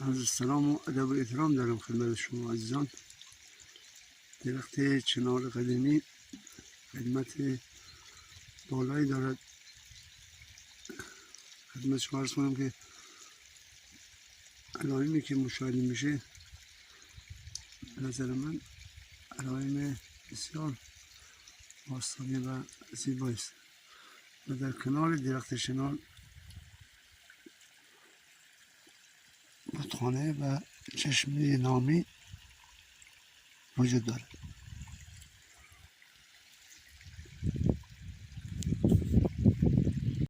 از سلام و ادب و احترام دارم خدمت شما عزیزان. درخت چنار قدیمی خدمت بالایی دارد. خدمت شما عرض کنم که علائمی که مشاهده میشه به نظر من علائم بسیار باستانی و زیبایی است و در کنار درخت چنار رودخانه و چشمه نامی وجود دارد.